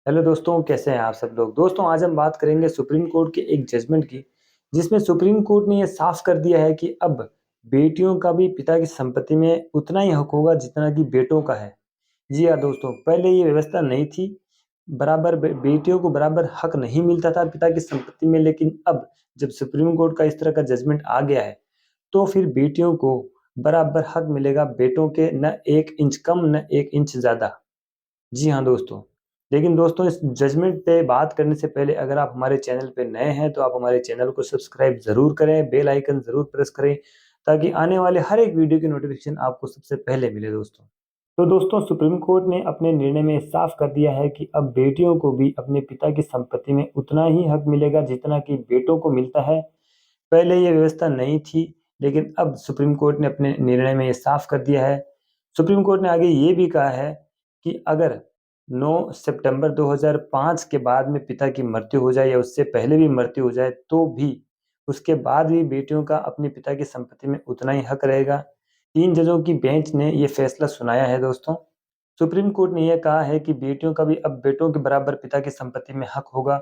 Hello दोस्तों, कैसे हैं आप सब लोग। दोस्तों, आज हम बात करेंगे सुप्रीम कोर्ट के एक जजमेंट की, जिसमें सुप्रीम कोर्ट ने ये साफ कर दिया है कि अब बेटियों का भी पिता की संपत्ति में उतना ही हक होगा जितना कि बेटों का है। जी हाँ दोस्तों, पहले ये व्यवस्था नहीं थी। बराबर बेटियों को बराबर हक नहीं मिलता था पिता की संपत्ति में, लेकिन अब जब सुप्रीम कोर्ट का इस तरह का जजमेंट आ गया है, तो फिर बेटियों को बराबर हक मिलेगा बेटों के, न 1 इंच कम न 1 इंच ज्यादा। जी हाँ दोस्तों। लेकिन दोस्तों, इस जजमेंट पे बात करने से पहले अगर आप हमारे चैनल पे नए हैं तो आप हमारे चैनल को सब्सक्राइब जरूर करें, बेल आइकन जरूर प्रेस करें, ताकि आने वाले हर एक वीडियो की नोटिफिकेशन आपको सबसे पहले मिले दोस्तों। तो दोस्तों, सुप्रीम कोर्ट ने अपने निर्णय में साफ कर दिया है कि अब बेटियों को भी अपने पिता की संपत्ति में उतना ही हक मिलेगा जितना कि बेटों को मिलता है। पहले ये व्यवस्था नहीं थी, लेकिन अब सुप्रीम कोर्ट ने अपने निर्णय में ये साफ कर दिया है। सुप्रीम कोर्ट ने आगे ये भी कहा है कि अगर 9 सितंबर 2005 के बाद में पिता की मृत्यु हो जाए या उससे पहले भी मृत्यु हो जाए, तो भी उसके बाद भी बेटियों का अपने पिता की संपत्ति में उतना ही हक रहेगा। 3 जजों की बेंच ने ये फैसला सुनाया है दोस्तों। सुप्रीम कोर्ट ने यह कहा है कि बेटियों का भी अब बेटों के बराबर पिता की संपत्ति में हक होगा।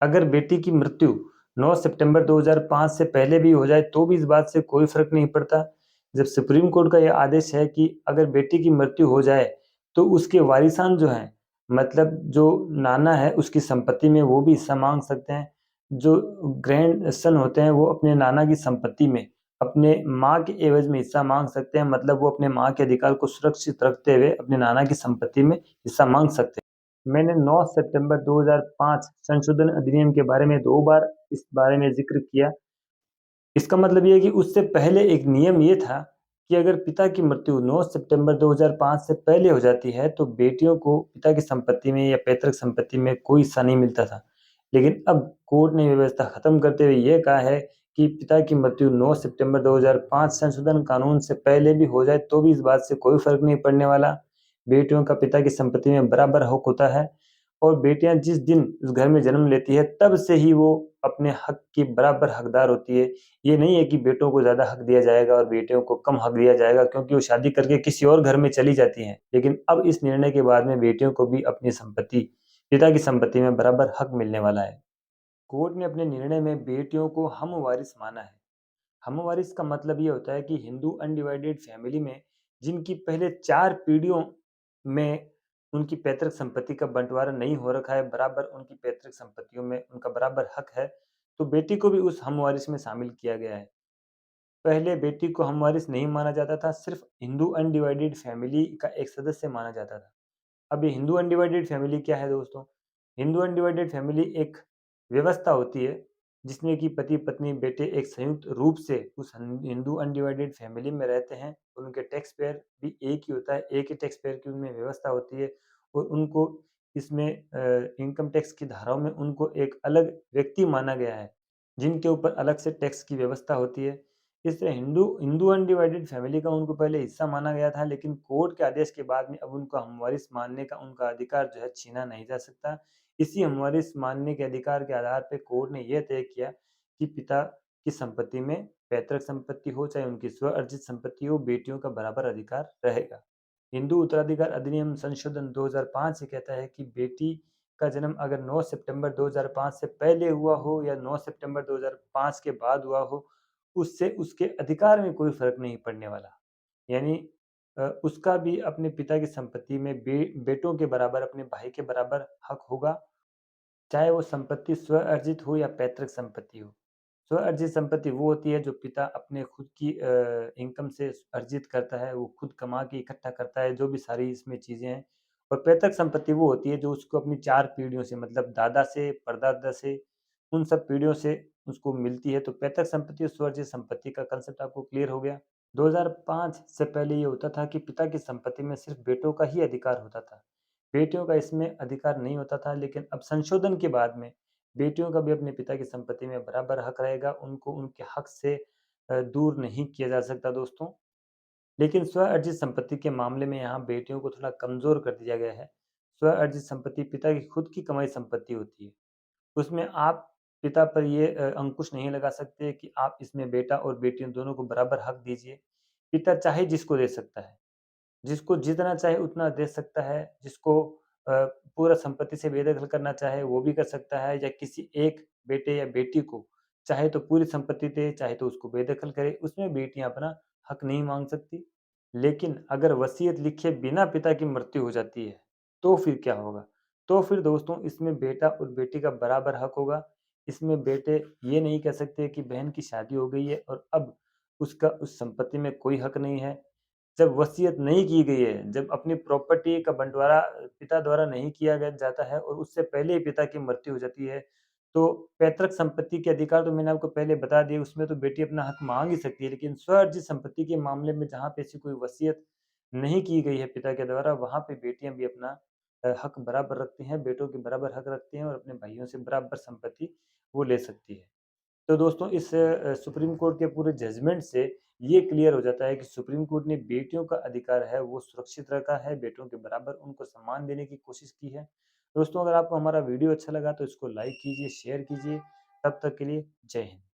अगर बेटी की मृत्यु 9 सितंबर 2005 से पहले भी हो जाए तो भी इस बात से कोई फर्क नहीं पड़ता। जब सुप्रीम कोर्ट का यह आदेश है कि अगर बेटी की मृत्यु हो जाए तो उसके वारिसान जो हैं, मतलब जो नाना है, उसकी संपत्ति में वो भी हिस्सा मांग सकते हैं। जो ग्रैंड सन होते हैं वो अपने नाना की संपत्ति में अपने माँ के एवज में हिस्सा मांग सकते हैं, मतलब वो अपने माँ के अधिकार को सुरक्षित रखते हुए अपने नाना की संपत्ति में हिस्सा मांग सकते हैं। मैंने 9 सितंबर 2005 संशोधन अधिनियम के बारे में 2 बार इस बारे में जिक्र किया। इसका मतलब ये है कि उससे पहले एक नियम ये था कि अगर पिता की मृत्यु 9 सितंबर 2005 से पहले हो जाती है तो बेटियों को पिता की संपत्ति में या पैतृक संपत्ति में कोई हिस्सा नहीं मिलता था। लेकिन अब कोर्ट ने व्यवस्था खत्म करते हुए यह कहा है कि पिता की मृत्यु 9 सितंबर 2005 संशोधन कानून से पहले भी हो जाए तो भी इस बात से कोई फर्क नहीं पड़ने वाला। बेटियों का पिता की संपत्ति में बराबर हक होता है, और बेटियां जिस दिन उस घर में जन्म लेती है तब से ही वो अपने हक की बराबर हकदार होती है। ये नहीं है कि बेटों को ज्यादा हक दिया जाएगा और बेटियों को कम हक दिया जाएगा क्योंकि वो शादी करके किसी और घर में चली जाती हैं। लेकिन अब इस निर्णय के बाद में बेटियों को भी अपनी संपत्ति, पिता की संपत्ति में बराबर हक मिलने वाला है। कोर्ट ने अपने निर्णय में बेटियों को हम वारिस माना है। हम वारिस का मतलब ये होता है कि हिंदू अनडिवाइडेड फैमिली में जिनकी पहले 4 पीढ़ियों में उनकी पैतृक संपत्ति का बंटवारा नहीं हो रखा है, बराबर उनकी पैतृक संपत्तियों में उनका बराबर हक है, तो बेटी को भी उस हम वारिस में शामिल किया गया है। पहले बेटी को हमवारिस नहीं माना जाता था, सिर्फ हिंदू अनडिवाइडेड फैमिली का एक सदस्य माना जाता था। अब ये हिंदू अनडिवाइडेड फैमिली क्या है दोस्तों? हिंदू अनडिवाइडेड फैमिली एक व्यवस्था होती है जिसमें कि पति पत्नी बेटे एक संयुक्त रूप से उस हिंदू अनडिवाइडेड फैमिली में रहते हैं, और उनके टैक्स पेयर भी एक ही होता है, एक ही टैक्स पेयर की उनमें व्यवस्था होती है, और उनको इसमें इनकम टैक्स की धाराओं में उनको एक अलग व्यक्ति माना गया है जिनके ऊपर अलग से टैक्स की व्यवस्था होती है। इस तरह हिंदू हिंदू अनडिवाइडेड फैमिली का उनको पहले हिस्सा माना गया था, लेकिन कोर्ट के आदेश के बाद में अब उनको हमवारिस मानने का उनका अधिकार जो है छीना नहीं जा सकता। इसी हमवारिस मानने के अधिकार के आधार पे कोर्ट ने यह तय किया कि पिता की संपत्ति में पैतृक संपत्ति हो चाहे उनकी स्व अर्जित संपत्ति हो, बेटियों का बराबर अधिकार रहेगा। हिंदू उत्तराधिकार अधिनियम संशोधन 2005 ये कहता है कि बेटी का जन्म अगर 9 सितंबर 2005 से पहले हुआ हो या 9 सितंबर 2005 के बाद हुआ हो, उससे उसके अधिकार में कोई फ़र्क नहीं पड़ने वाला। यानी उसका भी अपने पिता की संपत्ति में बेटों के बराबर, अपने भाई के बराबर हक होगा, चाहे वो संपत्ति स्व-अर्जित हो या पैतृक संपत्ति हो। स्व-अर्जित संपत्ति वो होती है जो पिता अपने खुद की इनकम से अर्जित करता है, वो खुद कमा के इकट्ठा करता है, जो भी सारी इसमें चीज़ें हैं। और पैतृक संपत्ति वो होती है जो उसको अपनी 4 पीढ़ियों से, मतलब दादा से, परदादा से, उन सब पीढ़ियों से उसको मिलती है। तो पैतृक संपत्ति और स्व-अर्जित संपत्ति का कांसेप्ट आपको क्लियर हो गया। 2005 से पहले ये होता था कि पिता की संपत्ति में सिर्फ़ बेटों का ही अधिकार होता था। बेटियों का इसमें अधिकार नहीं होता था, लेकिन अब संशोधन के बाद में बेटियों का भी अपने पिता की संपत्ति में बराबर हक रहेगा, उनको उनके हक से दूर नहीं किया जा सकता दोस्तों। लेकिन स्व-अर्जित संपत्ति के मामले में यहाँ बेटियों को थोड़ा कमज़ोर कर दिया गया है। स्व-अर्जित संपत्ति पिता की खुद की कमाई संपत्ति होती है। उसमें आप पिता पर ये अंकुश नहीं लगा सकते कि आप इसमें बेटा और बेटियों दोनों को बराबर हक दीजिए। पिता चाहे जिसको दे सकता है। जिसको जितना चाहे उतना दे सकता है, जिसको पूरा संपत्ति से बेदखल करना चाहे वो भी कर सकता है, या किसी एक बेटे या बेटी को चाहे तो पूरी संपत्ति दे, चाहे तो उसको बेदखल करे, उसमें बेटियाँ अपना हक नहीं माँग सकती। लेकिन अगर वसीयत लिखे बिना पिता की मृत्यु हो जाती है, तो फिर क्या होगा? तो फिर दोस्तों इसमें बेटा और बेटी का बराबर हक होगा। इसमें बेटे ये नहीं कह सकते कि बहन की शादी हो गई है और अब उसका उस संपत्ति में कोई हक नहीं है। जब वसीयत नहीं की गई है, जब अपनी प्रॉपर्टी का बँटवारा पिता द्वारा नहीं किया गया जाता है और उससे पहले ही पिता की मृत्यु हो जाती है, तो पैतृक संपत्ति के अधिकार तो मैंने आपको पहले बता दिए, उसमें तो बेटी अपना हक माँग ही सकती है। लेकिन स्वआर्जित संपत्ति के मामले में जहाँ पे ऐसी कोई वसीयत नहीं की गई है पिता के द्वारा, वहाँ पे बेटियाँ भी अपना हक बराबर रखती हैं, बेटों के बराबर हक रखती हैं और अपने भाइयों से बराबर संपत्ति वो ले सकती है। तो दोस्तों इस सुप्रीम कोर्ट के पूरे जजमेंट से ये क्लियर हो जाता है कि सुप्रीम कोर्ट ने बेटियों का अधिकार है वो सुरक्षित रखा है, बेटों के बराबर उनको सम्मान देने की कोशिश की है। दोस्तों अगर आपको हमारा वीडियो अच्छा लगा तो इसको लाइक कीजिए, शेयर कीजिए। तब तक के लिए जय हिंद।